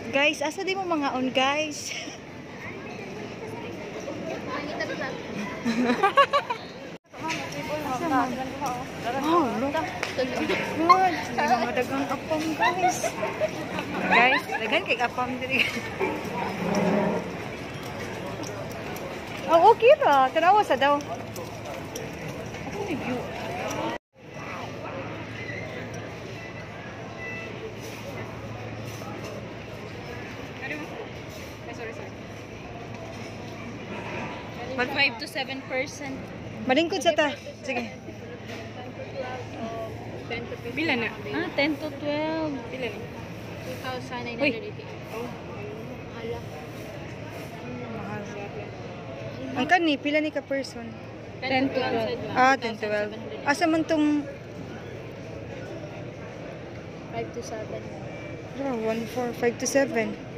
Guys, asa di mo mga on, guys? Oh, look. Good. Mga dagang apam, guys. Guys, dagan kay apam diri. Oh, okay ra. Tanawa sa daw. Ako ni view. But 5 to 7%. Malingkod sa ta. Sige. 10 to 15. Pila na? Ah, 10 to 12. Pila ni? 2,980. Oh. Ala. Mahal. Ang kani, pila ni ka person? 10 to 12. Ah, 10 to 12. Asa man tong 5 to 7. 1, 4, 5 to 7.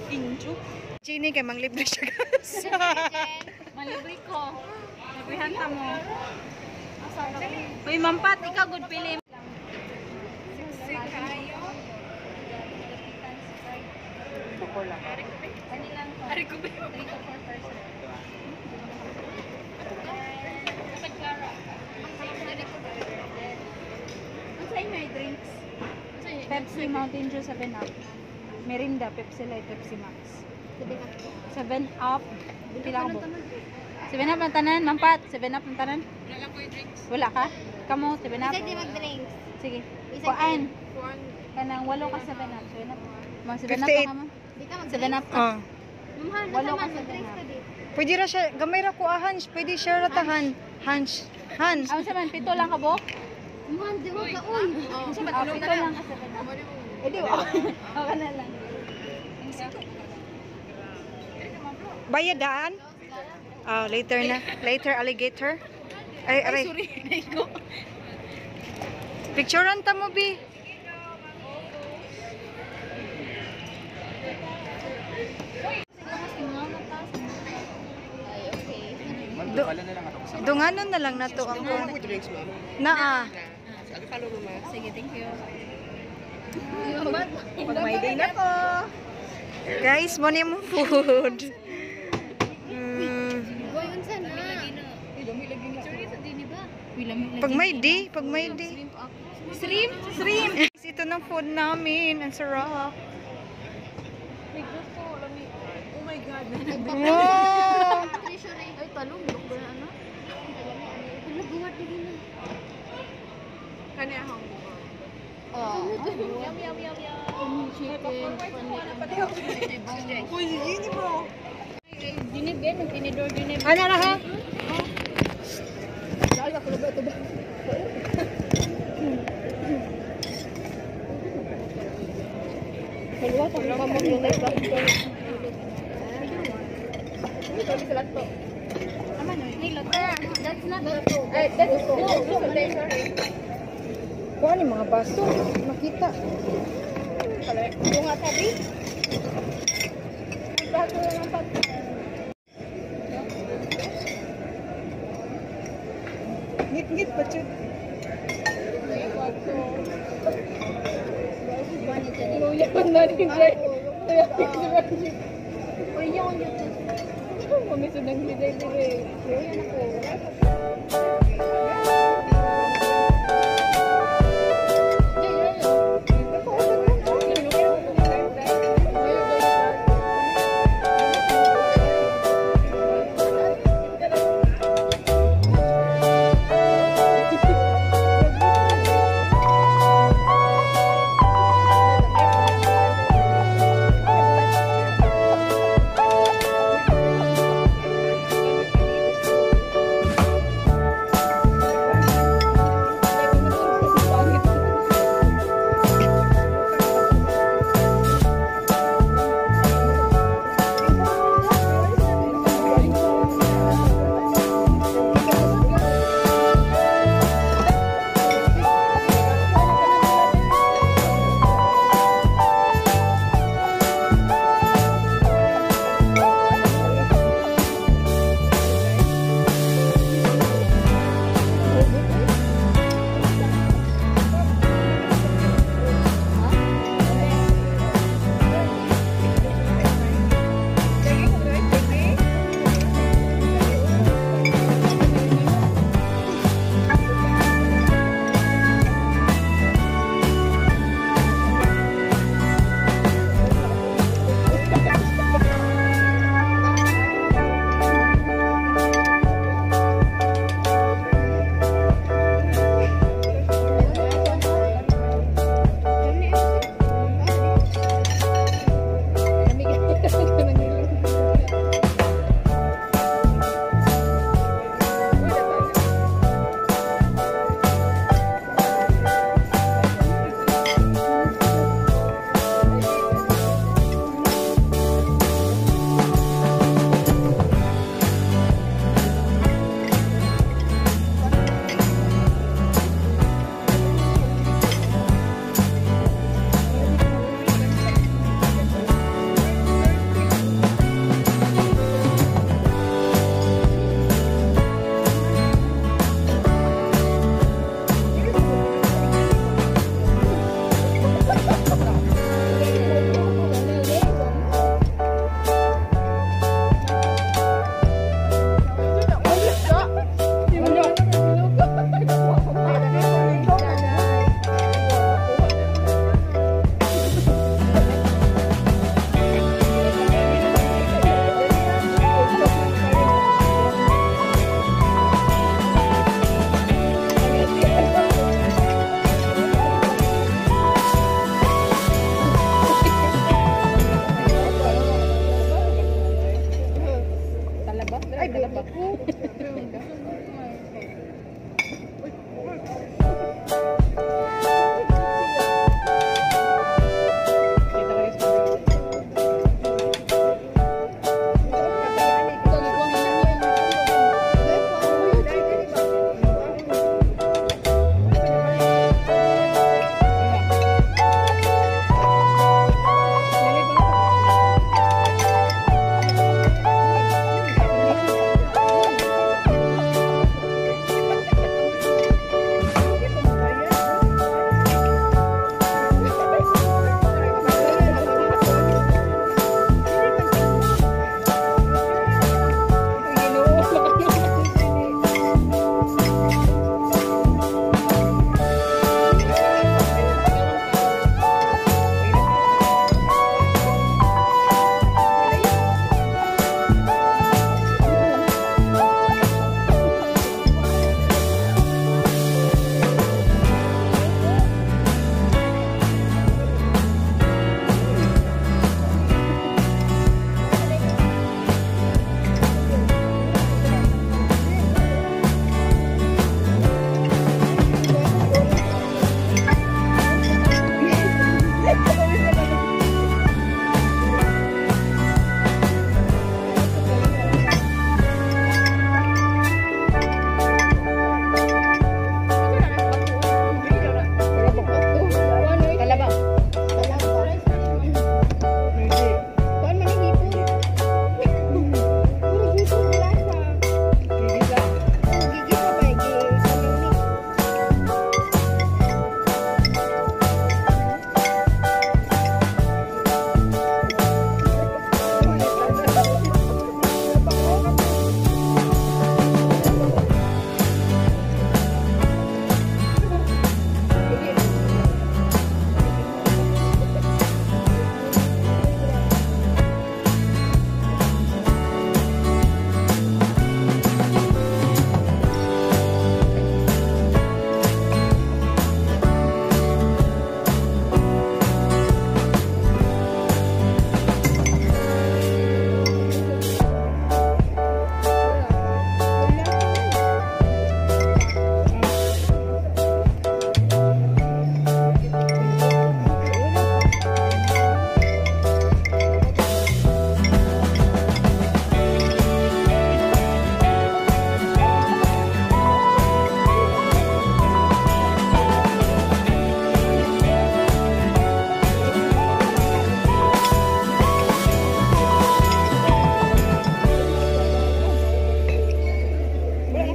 Injo. Chini kay manglibre siya, guys. Malibre ko. Librihan ta mo. Uy, mampat, ikaw good pili. Ari ko ba? 3 to 4%. May drinks. Pepsi, Mountain Dew, 7-Up. Merinda, Pepsi Light, Pepsi Max. 7-Up. Pila ko ba? 7-Up ang tanan, mampat. 7-Up ang tanan. Wala lang ko yung drinks. Wala ka? Kamo, 7-Up. Isa di mag-drinks. Sige. Isa Kuan. Kuan. Kanang 8 ka 7-Up. 7-Up. Mga 7-Up 58. ka mo. Di ka mag-drinks. 7-Up ka. Oh. Mahal na Walo naman, ka sa mag-drinks ka di. Pwede ra siya, gamay ra ko Hans. Pwede siya ratahan. Hans. Hans. Ano siya man, 7 lang ka, bo? Mahal, di wag ka, uy. Oh, so 7 lang ka 7-Up. Eh, di ba? Okay na lang. Bayadaan? Ah, later na. Later alligator. Ay, aray. Sorry, Naiko. Picturean ta mo, Bi. Dunganon na lang na to ang naa. Sige, thank you. Pag may day na ko. Guys, mo ni mo food. Boy, unsa na? Pag may di. Shrimp? Shrimp. Ito ng food namin. Ang sarap. Oh my God. Wow! Treasure ay talong, dok na ano? Wala buwat lagi na. Kanya akong Oh. Yum, yum, yum, yum. Chicken, Uy, yun bro. Dinib yan, tinidor dinib. Ano na ha? Lala ko ba ito ba? Kalwa, kung mamag yung nagba. Ito sa lato. Tama no, nilot. That's not lato. Ay, that's no. Kuha ni mga baso. Makita. Bunga tabi. Bago lang ang pag. Ngit-ngit pa chud. Luya pa na rin dyan. Luya pa na rin. Uy, yung YouTube. Mamiso ng liday-liday. Luya na ko.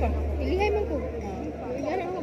ka. Ilihay man ko. Ilihay man ko.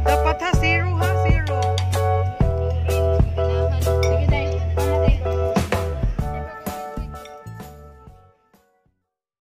Dapat ha, zero ha.